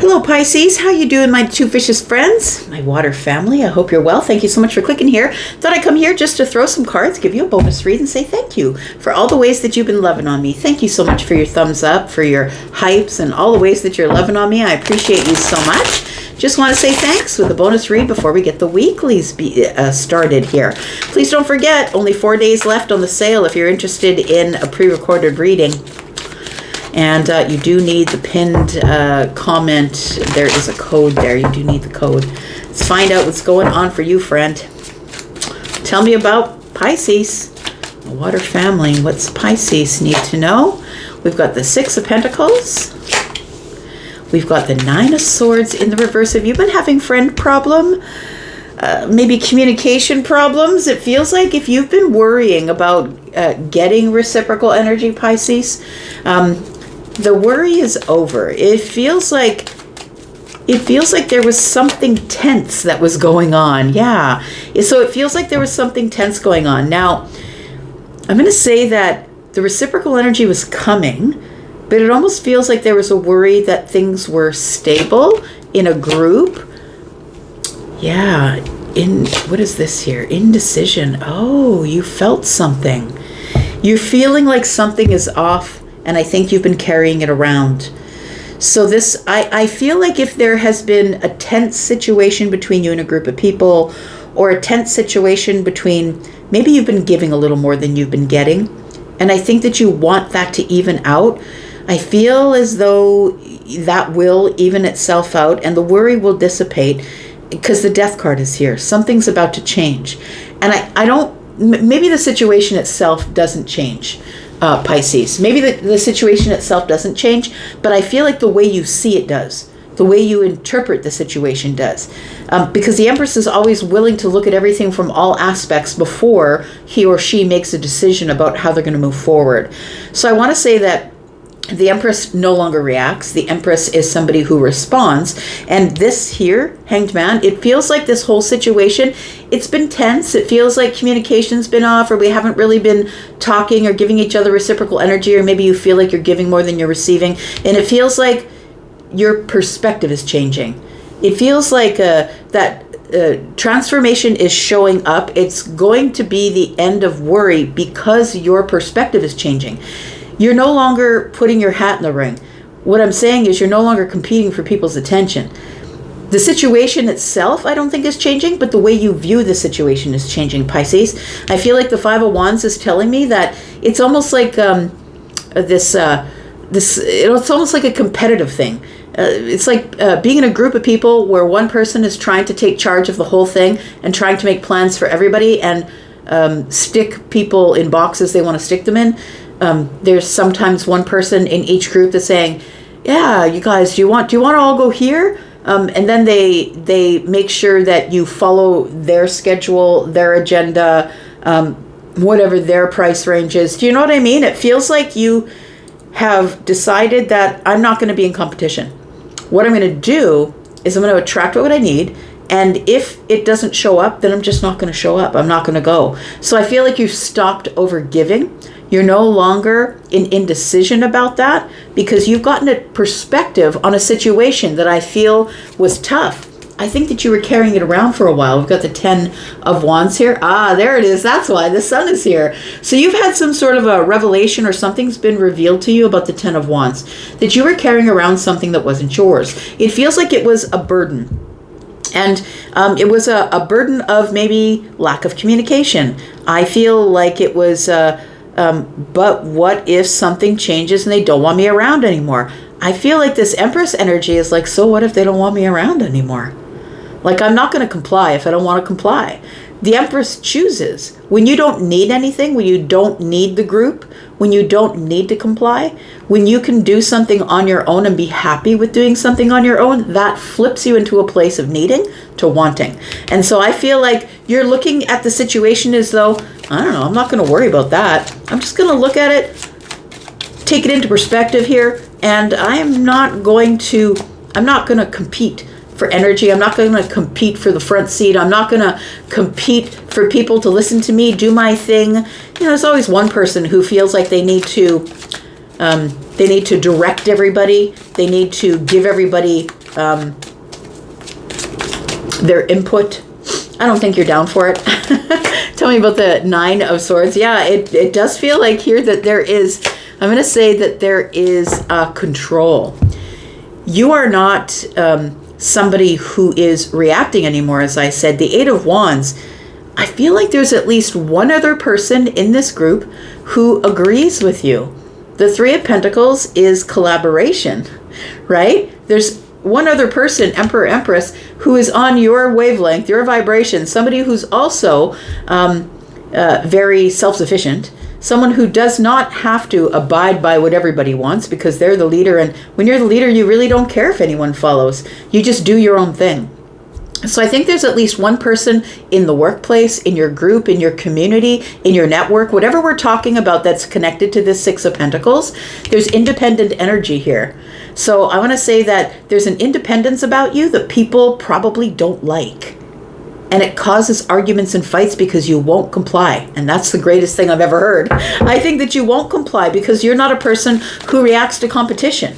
Hello Pisces, how you doing my two vicious friends, my water family? I hope you're well. Thank you so much for clicking here. Thought I'd come here just to throw some cards, give you a bonus read and say thank you for all the ways that you've been loving on me. Thank you so much for your thumbs up, for your hypes, and all the ways that you're loving on me. I appreciate you so much. Just want to say thanks with a bonus read before we get the weeklies started here. Please don't forget, only 4 days left on the sale if you're interested in a pre-recorded reading. And you do need the pinned comment. There is a code there. You do need the code. Let's find out what's going on for you, friend. Tell me about Pisces, the water family. What's Pisces need to know? We've got the Six of Pentacles. We've got the Nine of Swords in the reverse. Have you been having friend problem? Maybe communication problems? It feels like if you've been worrying about getting reciprocal energy, Pisces, the worry is over. It feels like there was something tense that was going on. Yeah. So it feels like there was something tense going on. Now, I'm going to say that the reciprocal energy was coming, but it almost feels like there was a worry that things were stable in a group. Yeah. What is this here? Indecision. Oh, you felt something. You're feeling like something is off. And I think you've been carrying it around. So this, I feel like if there has been a tense situation between you and a group of people, or a tense situation between, maybe you've been giving a little more than you've been getting, and I think that you want that to even out. I feel as though that will even itself out and the worry will dissipate because the Death card is here. Something's about to change. And I don't, maybe the situation itself doesn't change. Pisces. Maybe the situation itself doesn't change, but I feel like the way you see it does. The way you interpret the situation does. Because the Empress is always willing to look at everything from all aspects before he or she makes a decision about how they're going to move forward. So I want to say that the Empress no longer reacts. The Empress is somebody who responds. And this here, Hanged Man, it feels like this whole situation, it's been tense. It feels like communication's been off, or we haven't really been talking or giving each other reciprocal energy, or maybe you feel like you're giving more than you're receiving. And it feels like your perspective is changing. It feels like that transformation is showing up. It's going to be the end of worry because your perspective is changing. You're no longer putting your hat in the ring. What I'm saying is you're no longer competing for people's attention. The situation itself, I don't think is changing, but the way you view the situation is changing, Pisces. I feel like the Five of Wands is telling me that it's almost like it's almost like a competitive thing. It's like being in a group of people where one person is trying to take charge of the whole thing and trying to make plans for everybody and stick people in boxes they want to stick them in. There's sometimes one person in each group that's saying, yeah, you guys, do you want to all go here? And then they make sure that you follow their schedule, their agenda, whatever their price range is. Do you know what I mean? It feels like you have decided that I'm not going to be in competition. What I'm going to do is I'm going to attract what I need. And if it doesn't show up, then I'm just not going to show up. I'm not going to go. So I feel like you've stopped over giving. You're no longer in indecision about that because you've gotten a perspective on a situation that I feel was tough. I think that you were carrying it around for a while. We've got the 10 of Wands here. Ah, there it is. That's why the Sun is here. So you've had some sort of a revelation or something's been revealed to you about the 10 of Wands, that you were carrying around something that wasn't yours. It feels like it was a burden. And it was a burden of maybe lack of communication. I feel like it was... but what if something changes and they don't want me around anymore? I feel like this Empress energy is like, so what if they don't want me around anymore? Like, I'm not going to comply if I don't want to comply. The Empress chooses. When you don't need anything, when you don't need the group, when you don't need to comply, when you can do something on your own and be happy with doing something on your own, that flips you into a place of needing to wanting. And so I feel like you're looking at the situation as though, I don't know, I'm not going to worry about that. I'm just going to look at it, take it into perspective here, and I'm not going to compete for energy. I'm not going to compete for the front seat. I'm not going to compete for people to listen to me, do my thing. You know, there's always one person who feels like they need to They need to direct everybody. They need to give everybody their input. I don't think you're down for it. Tell me about the Nine of Swords. Yeah, it does feel like here that there is, I'm going to say that there is control. You are not somebody who is reacting anymore, as I said. The Eight of Wands, I feel like there's at least one other person in this group who agrees with you. The Three of Pentacles is collaboration, right? There's one other person, Emperor, Empress, who is on your wavelength, your vibration, somebody who's also very self-sufficient, someone who does not have to abide by what everybody wants because they're the leader. And when you're the leader, you really don't care if anyone follows. You just do your own thing. So I think there's at least one person in the workplace, in your group, in your community, in your network, whatever we're talking about that's connected to this Six of Pentacles, there's independent energy here. So I want to say that there's an independence about you that people probably don't like. And it causes arguments and fights because you won't comply. And that's the greatest thing I've ever heard. I think that you won't comply because you're not a person who reacts to competition.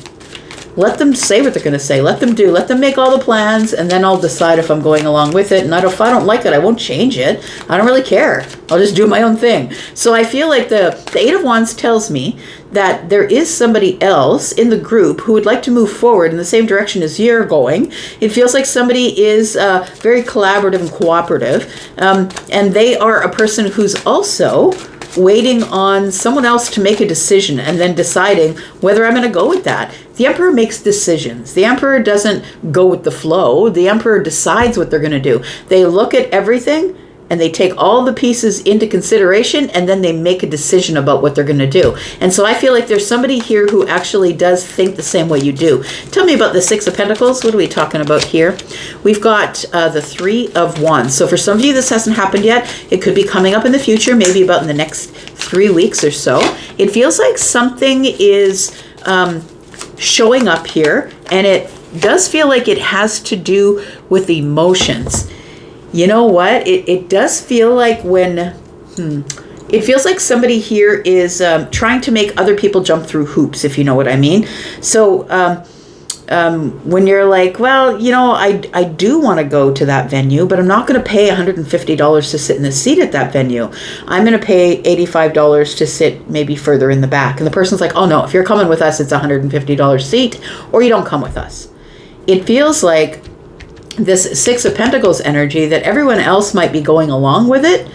Let them say what they're going to say. Let them do. Let them make all the plans, and then I'll decide if I'm going along with it. And if I don't like it, I won't change it. I don't really care. I'll just do my own thing. So I feel like the Eight of Wands tells me that there is somebody else in the group who would like to move forward in the same direction as you're going. It feels like somebody is very collaborative and cooperative, and they are a person who's also waiting on someone else to make a decision and then deciding whether I'm going to go with that. The Emperor makes decisions. The Emperor doesn't go with the flow. The Emperor decides what they're going to do. They look at everything and they take all the pieces into consideration and then they make a decision about what they're going to do. And so I feel like there's somebody here who actually does think the same way you do. Tell me about the Six of Pentacles. What are we talking about here? We've got the Three of Wands. So for some of you, this hasn't happened yet. It could be coming up in the future, maybe about in the next 3 weeks or so. It feels like something is showing up here, and it does feel like it has to do with emotions. You know what? It does feel like it feels like somebody here is trying to make other people jump through hoops, if you know what I mean. So when you're like, well, you know, I do want to go to that venue, but I'm not going to pay $150 to sit in the seat at that venue. I'm going to pay $85 to sit maybe further in the back. And the person's like, oh no, if you're coming with us, it's a $150 seat, or you don't come with us. It feels like this Six of Pentacles energy that everyone else might be going along with it.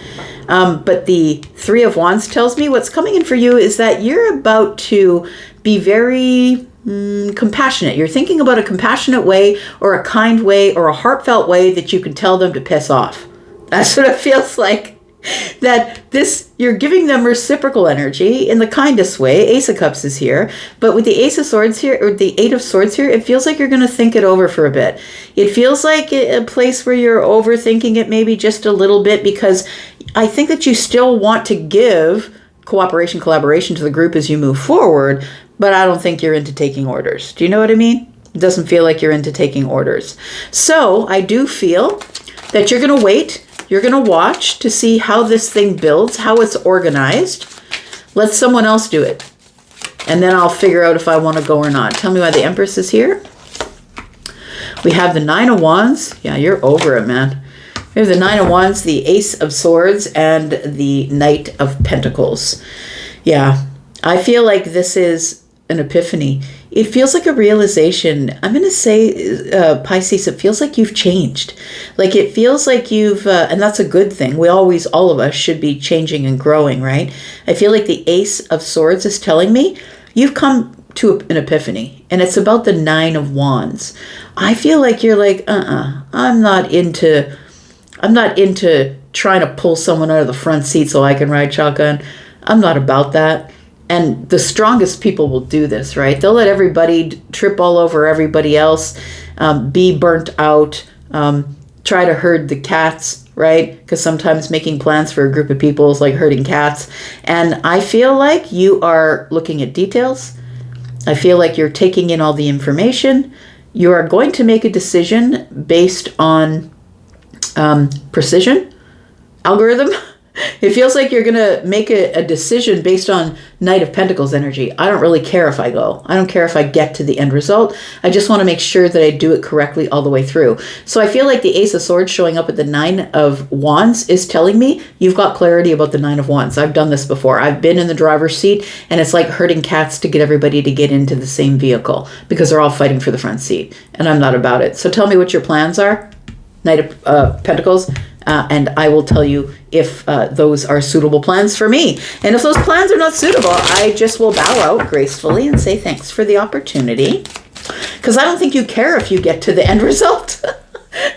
But the Three of Wands tells me what's coming in for you is that you're about to be very compassionate. You're thinking about a compassionate way or a kind way or a heartfelt way that you can tell them to piss off. That's what it feels like. That you're giving them reciprocal energy in the kindest way. Ace of Cups is here, but with the Ace of Swords here, or the Eight of Swords here, it feels like you're going to think it over for a bit. It feels like a place where you're overthinking it maybe just a little bit, because I think that you still want to give cooperation, collaboration to the group as you move forward, but I don't think you're into taking orders. Do you know what I mean? It doesn't feel like you're into taking orders. So I do feel that you're going to wait. You're going to watch to see how this thing builds, how it's organized. Let someone else do it. And then I'll figure out if I want to go or not. Tell me why the Empress is here. We have the Nine of Wands. Yeah, you're over it, man. We have the Nine of Wands, the Ace of Swords, and the Knight of Pentacles. Yeah, I feel like this is an epiphany. It feels like a realization. I'm going to say, Pisces, it feels like you've changed. Like it feels like you've, and that's a good thing. All of us should be changing and growing, right? I feel like the Ace of Swords is telling me you've come to an epiphany, and it's about the Nine of Wands. I feel like you're like, I'm not into trying to pull someone out of the front seat so I can ride shotgun. I'm not about that. And the strongest people will do this, right? They'll let everybody trip all over everybody else, be burnt out, try to herd the cats, right? Because sometimes making plans for a group of people is like herding cats. And I feel like you are looking at details. I feel like you're taking in all the information. You are going to make a decision based on precision, algorithm. It feels like you're going to make a decision based on Knight of Pentacles energy. I don't really care if I go. I don't care if I get to the end result. I just want to make sure that I do it correctly all the way through. So I feel like the Ace of Swords showing up at the Nine of Wands is telling me you've got clarity about the Nine of Wands. I've done this before. I've been in the driver's seat, and it's like herding cats to get everybody to get into the same vehicle because they're all fighting for the front seat, and I'm not about it. So tell me what your plans are, Knight of Pentacles. And I will tell you if those are suitable plans for me. And if those plans are not suitable, I just will bow out gracefully and say thanks for the opportunity. Because I don't think you care if you get to the end result.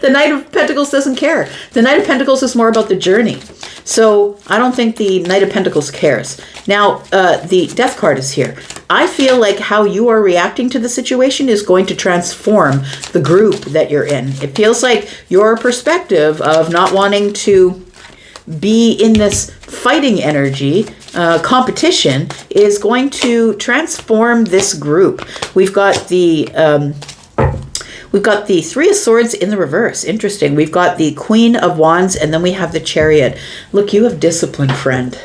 The Knight of Pentacles doesn't care. The Knight of Pentacles is more about the journey. So I don't think the Knight of Pentacles cares. Now, the Death card is here. I feel like how you are reacting to the situation is going to transform the group that you're in. It feels like your perspective of not wanting to be in this fighting energy, competition, is going to transform this group. We've got the Three of Swords in the reverse. Interesting. We've got the Queen of Wands, and then we have the Chariot. Look, you have discipline, friend.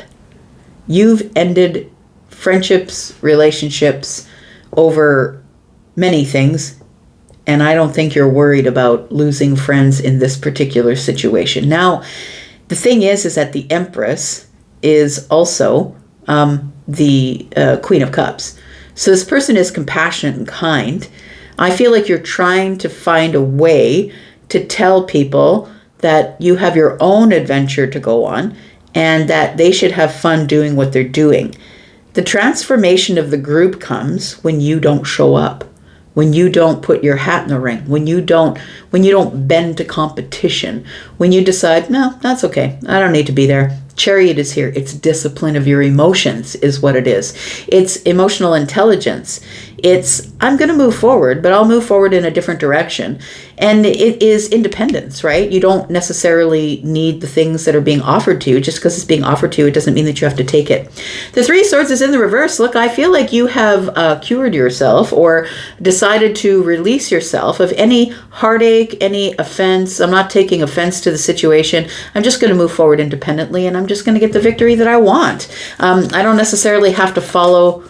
You've ended friendships, relationships over many things, and I don't think you're worried about losing friends in this particular situation. Now, the thing is that the Empress is also the Queen of Cups. So this person is compassionate and kind. I feel like you're trying to find a way to tell people that you have your own adventure to go on and that they should have fun doing what they're doing. The transformation of the group comes when you don't show up, when you don't put your hat in the ring, when you don't bend to competition, when you decide, no, that's okay, I don't need to be there. Chariot is here. It's discipline of your emotions is what it is. It's emotional intelligence. It's, I'm going to move forward, but I'll move forward in a different direction. And it is independence, right? You don't necessarily need the things that are being offered to you. Just because it's being offered to you, it doesn't mean that you have to take it. The Three of Swords is in the reverse. Look, I feel like you have cured yourself or decided to release yourself of any heartache, any offense. I'm not taking offense to the situation. I'm just going to move forward independently, and I'm just going to get the victory that I want. I don't necessarily have to follow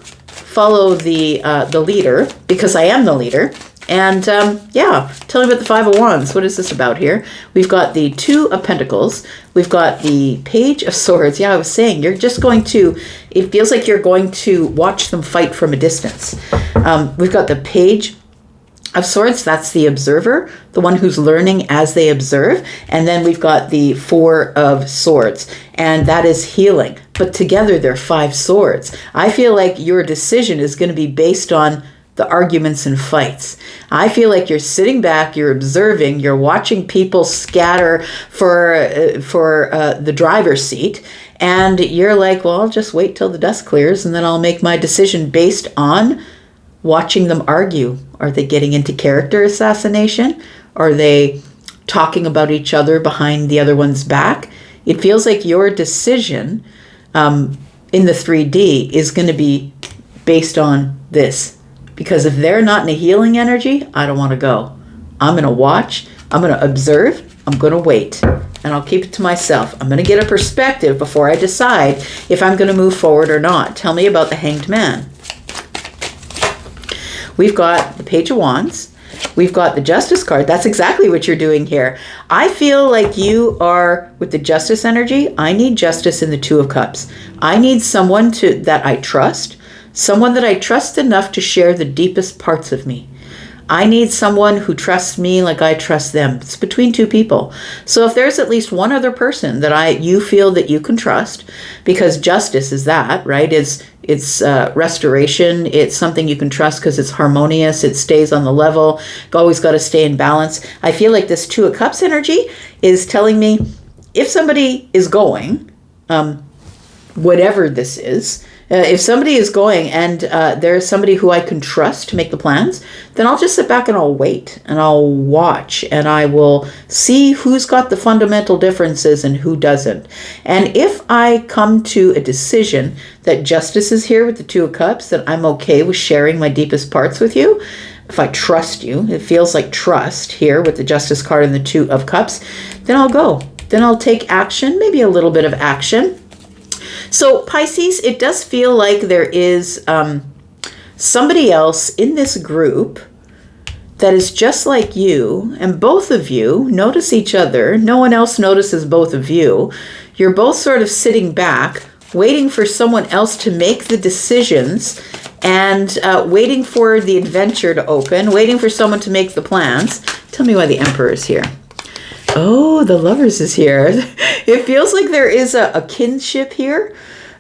the leader because I am the leader. And yeah, tell me about the Five of Wands. What is this about here? We've got the Two of Pentacles. We've got the Page of Swords. Yeah, I was saying, you're just going to, it feels like you're going to watch them fight from a distance. We've got the Page of Swords. That's the observer, the one who's learning as they observe. And then we've got the Four of Swords, and that is healing. But together they're five swords. I feel like your decision is going to be based on the arguments and fights. I feel like you're sitting back, you're observing, you're watching people scatter for the driver's seat, and you're like, well, I'll just wait till the dust clears and then I'll make my decision based on watching them argue. Are they getting into character assassination? Are they talking about each other behind the other one's back? It feels like your decision in the 3D is going to be based on this. Because if they're not in a healing energy, I don't want to go. I'm going to watch. I'm going to observe. I'm going to wait. And I'll keep it to myself. I'm going to get a perspective before I decide if I'm going to move forward or not. Tell me about the Hanged Man. We've got the Page of Wands. We've got the Justice card. That's exactly what you're doing here. I feel like you are, with the Justice energy, I need justice in the Two of Cups. I need someone that I trust. Someone that I trust enough to share the deepest parts of me. I need someone who trusts me like I trust them. It's between two people. So if there's at least one other person that you feel that you can trust, because justice is that, right? It's restoration. It's something you can trust because it's harmonious. It stays on the level. Always got to stay in balance. I feel like this Two of Cups energy is telling me if somebody is going, whatever this is, if somebody is going and there's somebody who I can trust to make the plans, then I'll just sit back and I'll wait and I'll watch and I will see who's got the fundamental differences and who doesn't. And if I come to a decision that justice is here with the Two of Cups, that I'm okay with sharing my deepest parts with you, if I trust you, it feels like trust here with the Justice card and the Two of Cups, then I'll go. then I'll take action, maybe a little bit of action. So Pisces, it does feel like there is somebody else in this group that is just like you, and both of you notice each other. No one else notices both of you. You're both sort of sitting back, waiting for someone else to make the decisions, and waiting for the adventure to open, waiting for someone to make the plans. Tell me why the Emperor is here. Oh, the Lovers is here. It feels like there is a kinship here.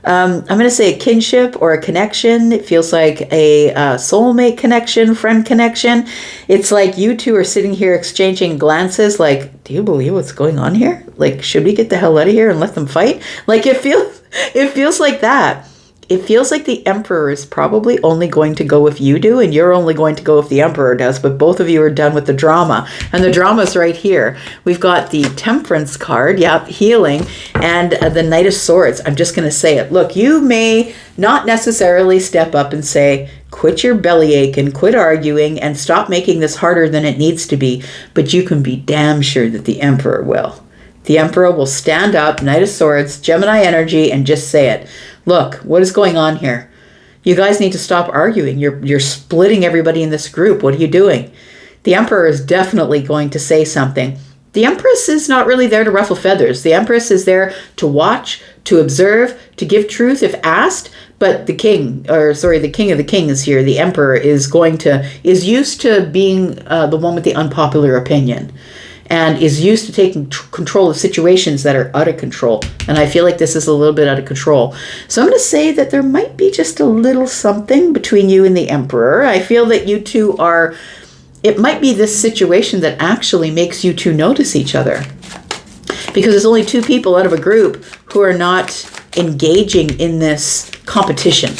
I'm going to say a kinship or a connection. It feels like a soulmate connection, friend connection. It's like you two are sitting here exchanging glances like, do you believe what's going on here? Like, should we get the hell out of here and let them fight? Like, it feels like that. It feels like the Emperor is probably only going to go if you do, and you're only going to go if the Emperor does, but both of you are done with the drama. And the drama's right here. We've got the Temperance card, healing, and the Knight of Swords. I'm just going to say it. Look, you may not necessarily step up and say, quit your bellyache and quit arguing and stop making this harder than it needs to be, but you can be damn sure that the Emperor will. The Emperor will stand up, Knight of Swords, Gemini energy, and just say it. Look, what is going on here? You guys need to stop arguing. You're splitting everybody in this group. What are you doing? The Emperor is definitely going to say something. The Empress is not really there to ruffle feathers. The Empress is there to watch, to observe, to give truth if asked. But the King of the King is here. The Emperor is used to being the one with the unpopular opinion, and is used to taking control of situations that are out of control. And I feel like this is a little bit out of control. So I'm going to say that there might be just a little something between you and the Emperor. I feel that you two it might be this situation that actually makes you two notice each other. Because there's only two people out of a group who are not engaging in this competition,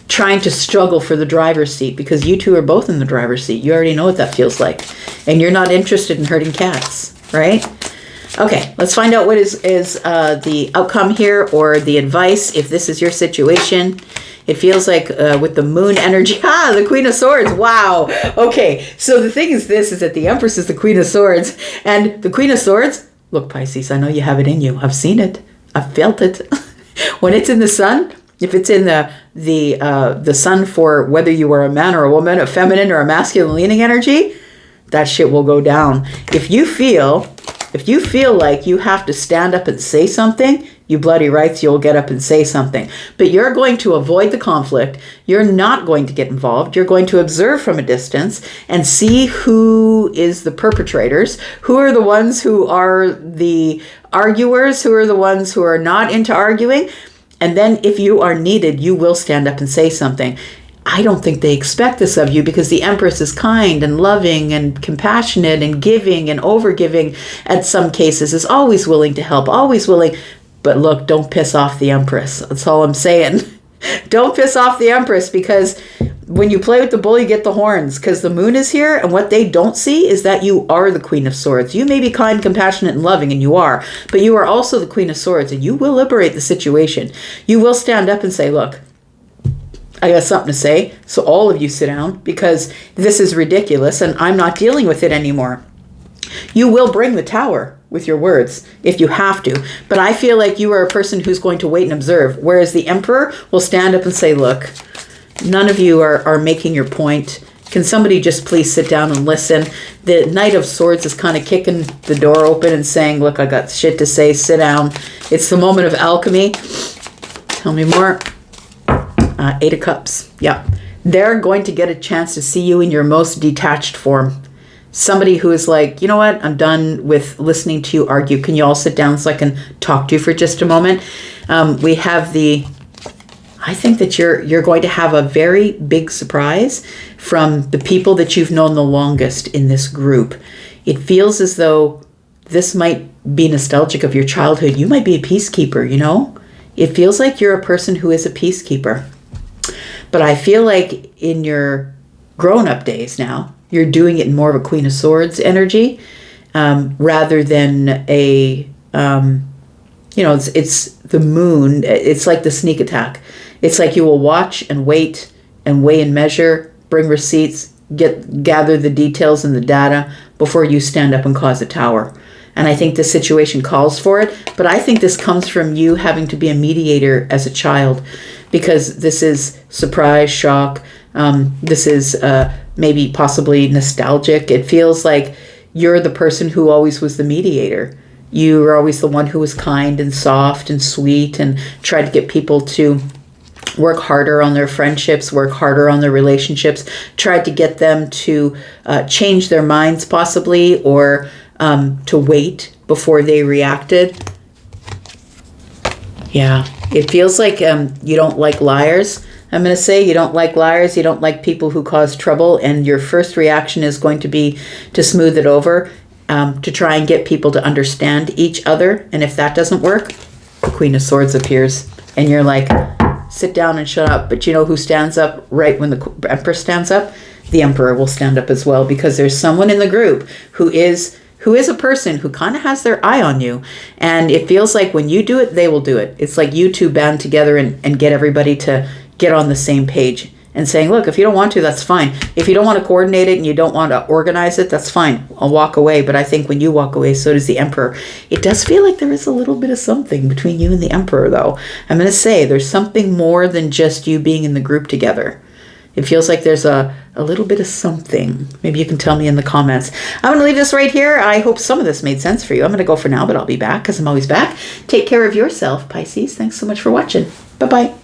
trying to struggle for the driver's seat, because you two are both in the driver's seat. You already know what that feels like. And you're not interested in hurting cats, right? Okay, let's find out what is the outcome here, or the advice if this is your situation. It feels like with the moon energy, the Queen of Swords, wow. Okay, so the thing is that the Empress is the Queen of Swords, and the Queen of Swords, look Pisces, I know you have it in you. I've seen it. I've felt it. When it's in the sun, if it's in the sun for whether you are a man or a woman, a feminine or a masculine leaning energy, that shit will go down. If you feel like you have to stand up and say something, you bloody rights, you'll get up and say something. But you're going to avoid the conflict. You're not going to get involved. You're going to observe from a distance and see who is the perpetrators, who are the ones who are the arguers, who are the ones who are not into arguing. And then if you are needed, you will stand up and say something. I don't think they expect this of you, because the Empress is kind and loving and compassionate and giving and overgiving at some cases, is always willing to help, always willing. But look, don't piss off the Empress. That's all I'm saying. Don't piss off the Empress, because when you play with the bull, you get the horns, because the moon is here, and what they don't see is that you are the Queen of Swords. You may be kind, compassionate, and loving, and you are, but you are also the Queen of Swords, and you will liberate the situation. You will stand up and say, look, I got something to say, so all of you sit down, because this is ridiculous, and I'm not dealing with it anymore. You will bring the tower with your words if you have to, but I feel like you are a person who's going to wait and observe, whereas the Emperor will stand up and say, look, none of you are making your point. Can somebody just please sit down and listen? The Knight of Swords is kind of kicking the door open and saying, look, I got shit to say, sit down. It's the moment of alchemy. Tell me more. Eight of Cups. Yeah. They're going to get a chance to see you in your most detached form. Somebody who is like, you know what? I'm done with listening to you argue. Can you all sit down so I can talk to you for just a moment? We have I think that you're going to have a very big surprise from the people that you've known the longest in this group. It feels as though this might be nostalgic of your childhood. You might be a peacekeeper, you know? It feels like you're a person who is a peacekeeper. But I feel like in your grown-up days now, you're doing it in more of a Queen of Swords energy, rather than a, it's the moon. It's like the sneak attack. It's like you will watch and wait and weigh and measure, bring receipts, gather the details and the data before you stand up and cause a tower. And I think this situation calls for it. But I think this comes from you having to be a mediator as a child, because this is surprise, shock. This is maybe possibly nostalgic. It feels like you're the person who always was the mediator. You were always the one who was kind and soft and sweet and tried to get people to work harder on their friendships, work harder on their relationships, tried to get them to change their minds possibly, or to wait before they reacted. Yeah, it feels like you don't like liars. I'm going to say you don't like liars. You don't like people who cause trouble. And your first reaction is going to be to smooth it over, to try and get people to understand each other. And if that doesn't work, the Queen of Swords appears. And you're like, sit down and shut up. But you know who stands up right when the Empress stands up? The Emperor will stand up as well, because there's someone in the group who is a person who kind of has their eye on you. And it feels like when you do it, they will do it. It's like you two band together and get everybody to get on the same page and saying, look, if you don't want to, that's fine. If you don't want to coordinate it and you don't want to organize it, that's fine. I'll walk away. But I think when you walk away, so does the Emperor. It does feel like there is a little bit of something between you and the Emperor, though. I'm going to say there's something more than just you being in the group together. It feels like there's a little bit of something. Maybe you can tell me in the comments. I'm going to leave this right here. I hope some of this made sense for you. I'm going to go for now, but I'll be back because I'm always back. Take care of yourself, Pisces. Thanks so much for watching. Bye-bye.